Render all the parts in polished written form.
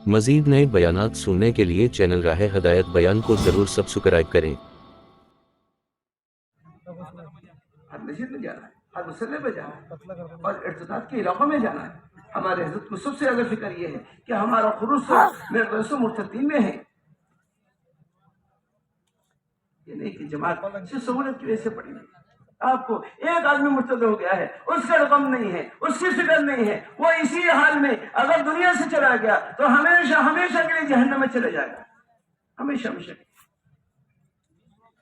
مزید نئے بیانات سننے کے لیے چینل راہ ہدایت بیان کو ضرور سبسکرائب کریں۔ ہر مسجد میں جانا ہے، ہر مسلح پہ جانا ہے اور ارتداد کے علاقوں میں جانا ہے۔ ہمارے حضرت کو سب سے زیادہ فکر یہ ہے کہ ہمارا خروج میرے دوستوں مرتدین میں ہے، یہ نہیں کہ جماعت سے سہولت کی وجہ سے پڑی نہیں۔ آپ کو ایک آدمی مرتد ہو گیا ہے، اس کا رقم نہیں ہے، اس کی فکر نہیں ہے، وہ اسی حال میں اگر دنیا سے چلا گیا تو ہمیشہ ہمیشہ کے لیے جہنم میں چلے جائے گا، ہمیشہ ہمیشہ۔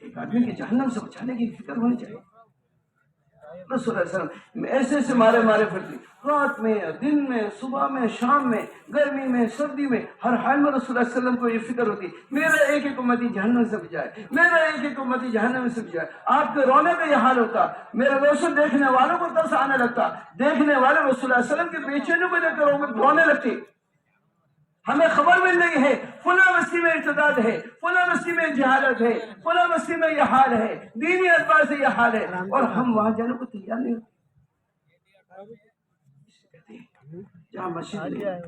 ایک آدمی کی جہنم سے بچانے کی فکر ہونی چاہیے۔ رسول اللہ صلی اللہ علیہ وسلم ایسے ایسے مارے پھرتی، رات میں دن میں صبح میں شام میں گرمی میں سردی میں، ہر حال میں رسول اللہ صلی اللہ علیہ وسلم کو یہ فکر ہوتی میرا ایک ایک امتی جہنم سے بچائے، میرا ایک ایک امتی جہنم سے بچائے۔ آپ کے رونے کا یہ حال ہوتا، میرے دوستوں دیکھنے والوں کو ترس آنے لگتا، دیکھنے والے رسول اللہ صلی اللہ علیہ وسلم کے بے چینی کو دیکھ کر رونے لگتے۔ ہمیں خبر مل رہی ہے فلاں بستی میں ارتداد ہے، فلاں بستی میں جہالت ہے، فلاں بستی میں یہ حال ہے، دینی اعتبار سے یہ حال ہے، اور ہم وہاں جانے کو تیار نہیں ہوتے۔ جہاں مسجد نہیں،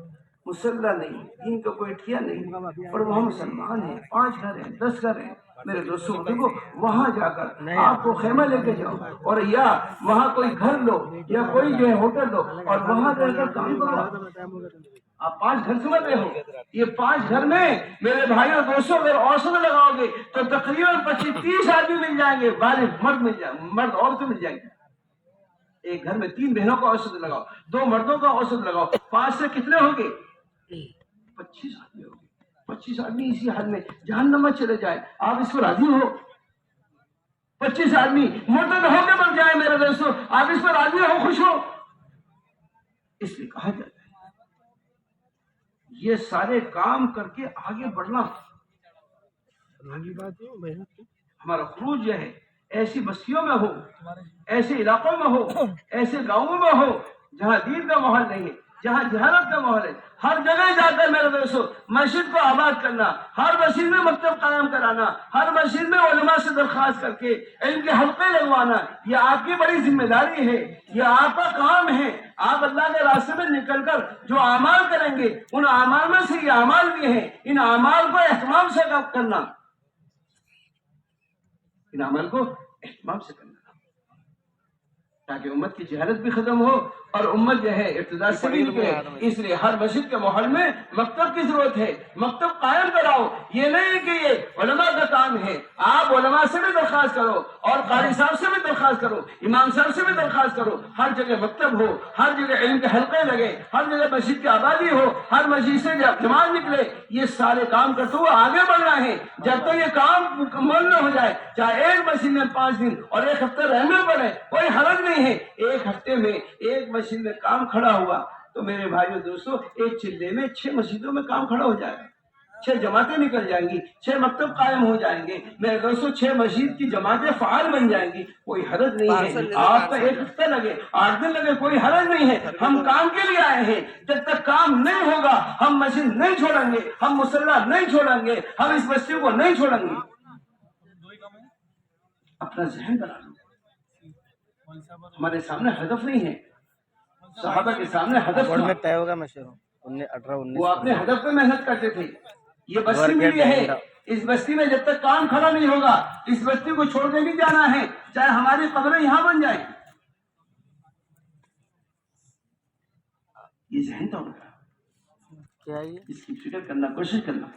مسلح نہیں، دین کا کوئی ٹھیا نہیں، اور وہاں مسلمان ہیں، 5 گھر ہیں، 10 گھر ہیں، میرے دوستوں دیکھو وہاں جا کر آپ کو خیمہ لے کے جاؤ، اور یا وہاں کوئی گھر لو یا کوئی جو ہے ہوٹل لو اور وہاں رہ کر کام کرو۔ آپ 5 گھر سمجھ رہے ہو، یہ 5 گھر میں میرے بھائی اور دوستوں اگر اوسط لگاؤ گے تو تقریباً 25-30 آدمی مل جائیں گے، بالغ مرد مل جائیں گے، مرد عورتیں مل جائیں گے۔ ایک گھر میں 3 بہنوں کا اوسط لگاؤ، 2 مردوں کا اوسط لگاؤ، 5 سے کتنے ہوں گے؟ 25 آدمی ہوں گے۔ 25 آدمی اسی حال میں جہنم میں چلے جائے، آپ اس پر راضی ہو؟ 25 آدمی مرتد ہو کے مر جائے میرے دوستوں، آپ اس پر راضی ہو، خوش ہو؟ اس لیے کہا جاتا ہے یہ سارے کام کر کے آگے بڑھنا ہمارا خروج جو ہے ایسی بستیوں میں ہو، ایسے علاقوں میں ہو، ایسے گاؤں میں ہو جہاں دین کا ماحول نہیں ہے، جہاں جہالت کا ماحول ہے، ہر جگہ جا کر میرے دوستوں مسجد کو آباد کرنا، ہر مسجد میں مکتب قائم کرانا، ہر مسجد میں علماء سے درخواست کر کے علم کے حلقے لگوانا، یہ آپ کی بڑی ذمہ داری ہے، یہ آپ کا کام ہے۔ آپ اللہ کے راستے میں نکل کر جو اعمال کریں گے ان اعمال میں سے یہ اعمال بھی ہیں، ان اعمال کو اہتمام سے کرنا، ان اعمال کو اہتمام سے کرنا تاکہ امت کی جہالت بھی ختم ہو اور امت جو ہے ارتداد سے بھی نکلے۔ اس لیے ہر مسجد کے ماحول میں مکتب کی ضرورت ہے، مکتب قائم کراؤ۔ یہ نہیں کہ یہ علماء کا کام ہے، آپ علماء سے بھی درخواست کرو اور قاری صاحب سے بھی درخواست کرو، امام صاحب سے بھی درخواست کرو، ہر جگہ مکتب ہو، ہر جگہ علم کے حلقے لگے، ہر جگہ مسجد کی آبادی ہو، ہر مسجد سے جماعت نکلے۔ یہ سارے کام کرتے ہوئے آگے بڑھنا ہے۔ جب تک یہ کام مکمل نہ ہو جائے، چاہے ایک مسجد میں 5 دن اور 1 ہفتہ رہنا پڑے، کوئی حرج نہیں ہے۔ ایک ہفتے میں ایک مسجد میں کام کھڑا ہوا تو میرے بھائیوں دوستوں ایک چلے میں 6 مسجدوں میں کام کھڑا ہو جائے گا، 6 جماعتیں نکل جائیں گی، 6 مکتب قائم ہو جائیں گے میرے دوستوں، 6 مسجد کی جماعتیں فعال بن جائیں گی۔ کوئی حرج نہیں ہے، آپ کا 1 ہفتہ لگے، 8 دن لگے، کوئی حرج نہیں ہے۔ ہم کام کے لیے آئے ہیں، جب تک کام نہیں ہوگا ہم مسجد نہیں چھوڑیں گے، ہم مصلی نہیں چھوڑیں گے، ہم اس بستی کو نہیں چھوڑیں گے۔ اپنا ذہن بنا لو، ہمارے سامنے ہدف نہیں ہے، صحابہ کے سامنے ہدف تھا، وہ اپنے ہدف پہ محنت کرتے تھے۔ یہ بستی ملی ہے، اس بستی میں جب تک کام کھڑا نہیں ہوگا اس بستی کو چھوڑ کے بھی جانا ہے، چاہے ہماری قبریں یہاں بن جائیں۔ یہ ذہن تو ہوگا، اس کی فکر کرنا، کوشش کرنا،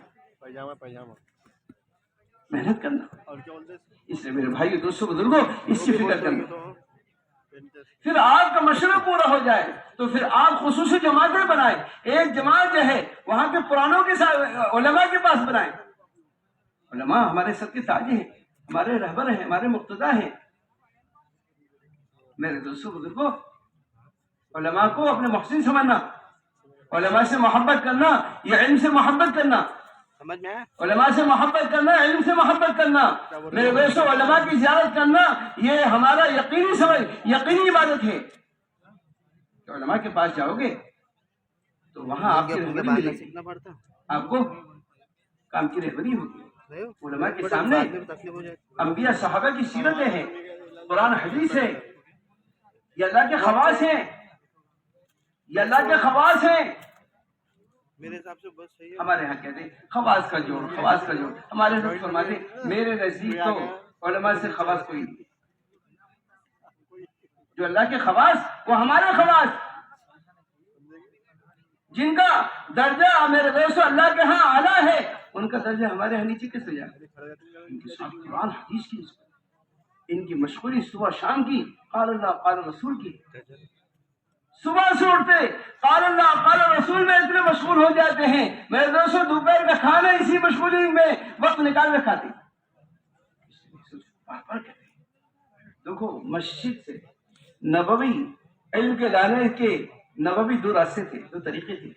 محنت کرنا۔ اس لیے میرے بھائی دوستوں بزرگوں اس کی فکر کرنا۔ پھر آپ کا مشورہ پورا ہو جائے تو پھر آپ خصوصی جماعتیں بنائیں۔ ایک جماعت جو ہے وہاں کے پرانوں کے ساتھ علماء کے پاس بنائیں۔ علماء ہمارے سب کے تاج ہیں، ہمارے رہبر ہیں، ہمارے مقتدی ہیں۔ میرے دوستوں بزرگوں علماء کو اپنے محسن سمجھنا، علماء سے محبت کرنا، یہ علم سے محبت کرنا، علماء سے محبت کرنا، علم سے محبت کرنا۔ میرے دوستوں علماء کی زیارت کرنا یہ ہمارا یقینی عبادت ہے۔ کہ علماء کے پاس جاؤ گے تو وہاں آپ کی رہبری ملے گی، آپ کو کام کی رہبری ہوگی۔ علماء کے سامنے انبیاء صحابہ کی سیرتیں ہیں، قرآن حدیث ہے، یہ اللہ کے خواص ہیں، یہ اللہ کے خواص ہیں۔ میرے حساب سے بس صحیح ہے. ہمارے یہاں کہتے ہیں خواص کا جوڑ، خواص کا جوڑ. ہمارے حضرت فرماتے ہیں میرے نزدیک تو علماء سے خواص کوئی نہیں. جو اللہ کے خواص وہ ہمارے خواص، جن کا درجہ میرے دوستو اللہ کے ہاں اعلیٰ ہے، ان کا درجہ ہمارے یہاں نیچے کیسے جائے؟ ان کی ساتھ قرآن حدیث کی، ان کی مشغولی صبح شام کی، قال اللہ قال رسول کی. صبح سے اٹھتے قال اللہ قال رسول میں اتنے مشغول ہو جاتے ہیں میرے دوستوں، دوپہر کا کھانا اسی مشغولی میں وقت نکال کے کھاتے. دیکھو مسجد سے نبوی علم کے لانے کے نبوی دو راستے تھے، دو طریقے تھے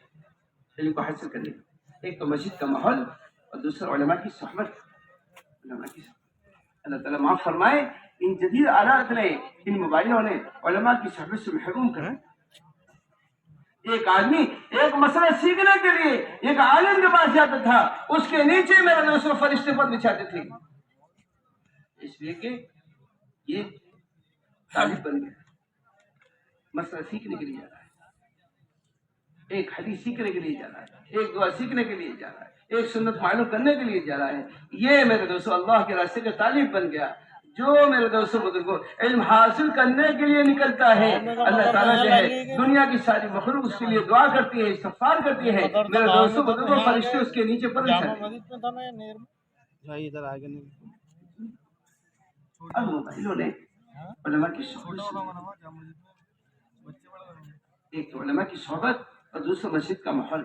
علم کو حاصل کرنے کے. ایک تو مسجد کا ماحول اور دوسرا علماء کی صحبت. علماء کی صحبت اللہ تعالیٰ معاف فرمائے، ان جدید آلات نے، ان موبائلوں نے علماء کی صحبت سے محروم کر. ایک آدمی ایک مسئلہ سیکھنے کے لیے ایک عالم کے پاس جاتا تھا، اس کے نیچے میرے دوستوں فرشتے پر بچھاتے تھے، اس لیے کہ یہ طالب بن گیا، مسئلہ سیکھنے کے لیے جا رہا ہے، ایک حدیث سیکھنے کے لیے جا رہا ہے، ایک دعا سیکھنے کے لیے جا رہا ہے، ایک سنت معلوم کرنے کے لیے جا رہا ہے. یہ میرے دوستوں اللہ کے راستے کا طالب بن گیا. جو میرے دوستوں بزرگوں علم حاصل کرنے کے لیے نکلتا ہے، اللہ تعالیٰ جو ہے دنیا کی ساری مخلوق اس کے لیے دعا کرتی ہے، استغفار کرتی ہے. میرے دوستوں بزرگوں فرشتے اس کے نیچے پر موبائلوں نے علماء کی صحبت، ایک تو علماء کی صحبت اور دوسرا مسجد کا ماحول،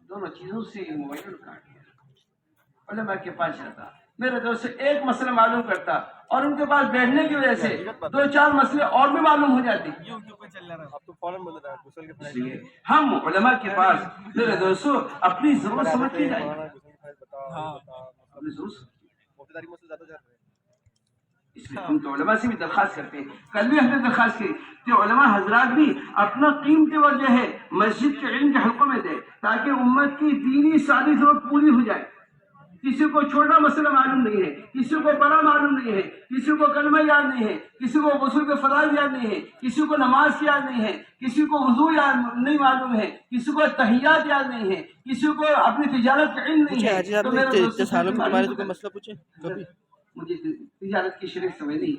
دونوں چیزوں سے موبائل کاٹ دیا. علماء کے پاس جاتا میرے دوست ایک مسئلہ معلوم کرتا اور ان کے پاس بیٹھنے کی وجہ سے دو چار مسئلے اور بھی معلوم ہو جاتے. اس لیے ہم علماء کے پاس میرے دوستوں اپنی ضرورت سمجھ کے جائیں، اپنی ضرورت. اس لیے ہم تو علماء سے بھی درخواست کرتے ہیں، کل بھی ہم نے درخواست کی کہ علماء حضرات بھی اپنا قیمتی وقت جو ہے مسجد کے علم کے حلقوں میں دے، تاکہ امت کی دینی ساری ضرورت پوری ہو جائے. کسی کو چھوٹا مسئلہ معلوم نہیں ہے، کسی کو بڑا معلوم نہیں ہے، کسی کو کلمہ یاد نہیں ہے، کسی کو غسل کے فرائض یاد نہیں ہے، کسی کو نماز یاد نہیں ہے، کسی کو وضو یاد نہیں معلوم ہے، کسی کو تحیات یاد نہیں ہے، کسی کو اپنی تجارت کا علم نہیں ہے. تو میرے مسئلہ پوچھیں، مجھے تجارت کی شریعت سمجھ نہیں ہے،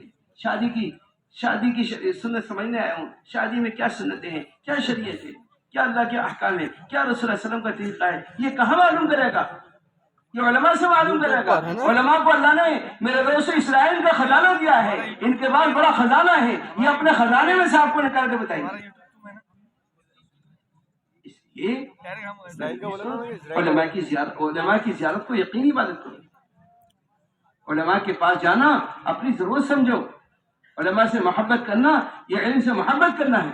شادی کی سنت سمجھنے آیا ہوں. شادی میں کیا سنتیں ہیں، کیا شریعت ہے، کیا اللہ کے احکام ہے، کیا رسول اللہ علیہ وسلم کا طریقہ ہے، یہ کہاں معلوم کرے گا؟ یہ علماء سے معلوم کرے گا. علماء کو اللہ نے میرے دوست اسرائیل کا خزانہ دیا ہے، ان کے پاس بڑا خزانہ ہے، یہ اپنے خزانے میں سے آپ کو نکال کے بتائیں گے. اس لیے علماء کی زیارت کو یقینی عبادت کرو. علماء کے پاس جانا اپنی ضرورت سمجھو، علماء سے محبت کرنا یہ علم سے محبت کرنا ہے.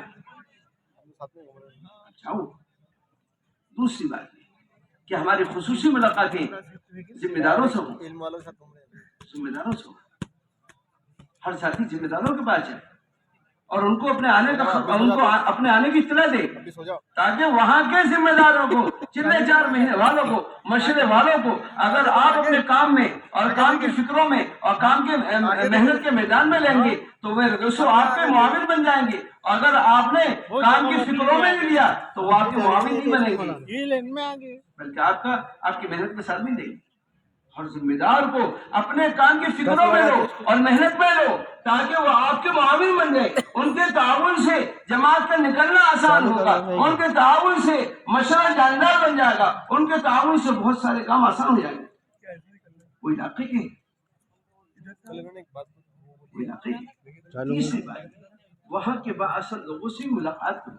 اچھا دوسری بات کہ ہماری خصوصی ملاقاتیں ذمہ داروں سے ہوں، ذمہ داروں سے ہوں. ہر ساتھی ذمہ داروں کے پاس جائے اور ان کو اپنے آنے کی اطلاع دے، تاکہ وہاں کے ذمہ داروں کو، چلے 4 مہینے والوں کو، مشورے والوں کو، اگر آپ اپنے کام میں اور کام کی فکروں میں اور کام کے محنت کے میدان میں لیں گے تو میرے دوستوں آپ کے معاون بن جائیں گے. اگر آپ نے کام کی فکروں میں نہیں لیا تو وہ آپ کے معاون نہیں بنے گے، بلکہ آپ کی محنت میں ساتھ نہیں دیں گے. اور ذمہ دار کو اپنے کام کی فکروں میں لو اور محنت میں لو، تاکہ وہ آپ کے معاون بن جائے. ان کے تعاون سے جماعت کا نکلنا آسان ہوگا، ان کے تعاون سے مشورہ جاندار بن جائے گا، ان کے تعاون سے بہت سارے کام آسان ہو جائیں گے. وہ علاقے کے تیسری بات وہاں کے بااثر لوگوں سے ملاقات کرو.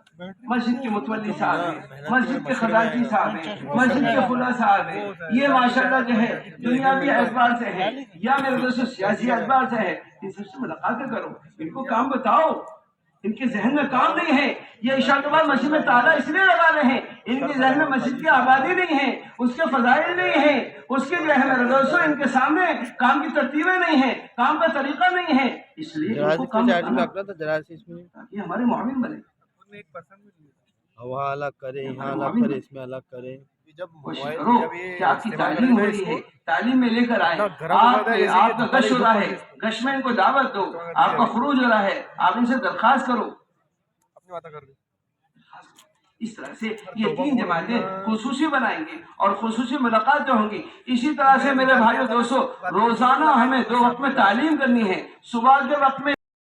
مسجد کے متولی صاحب ہیں، مسجد کے خزانچی صاحب ہیں، مسجد کے فلاں صاحب ہیں، یہ ماشاءاللہ جو ہے دنیاوی اعتبار سے ہے یا میرے دوستوں سیاسی اعتبار سے ہے، ان سب سے ملاقاتیں کرو، ان کو کام بتاؤ. ان کے ذہن میں کام نہیں ہے، یہ عشاء کے بعد مسجد میں تالا اس لیے لگا رہے ہیں، ان کے ذہن میں مسجد کی آبادی نہیں ہے، اس کے فضائل نہیں ہے، اس کے جو ہے میرے دوستوں ان کے سامنے کام کی ترتیبیں نہیں ہیں، کام کا طریقہ نہیں ہے. اس لیے ان کو کام تاکہ ہمارے معاون بنے. وہاں الگ کرے، یہاں الگ کرے، اس میں الگ کرے. کوشش کرو کہ آپ کی تعلیم ہو رہی ہے، تعلیم میں لے کر آئے. آپ کا گش ہو رہا ہے، گش میں ان کو دعوت دو. آپ کا خروج ہو رہا ہے، آپ ان سے درخواست کرو. اس طرح سے یہ 3 جماعتیں خصوصی بنائیں گے اور خصوصی ملاقاتیں ہوں گی. اسی طرح سے میرے بھائیو دوستو، روزانہ ہمیں 2 وقت میں تعلیم کرنی ہے. صبح کے وقت میں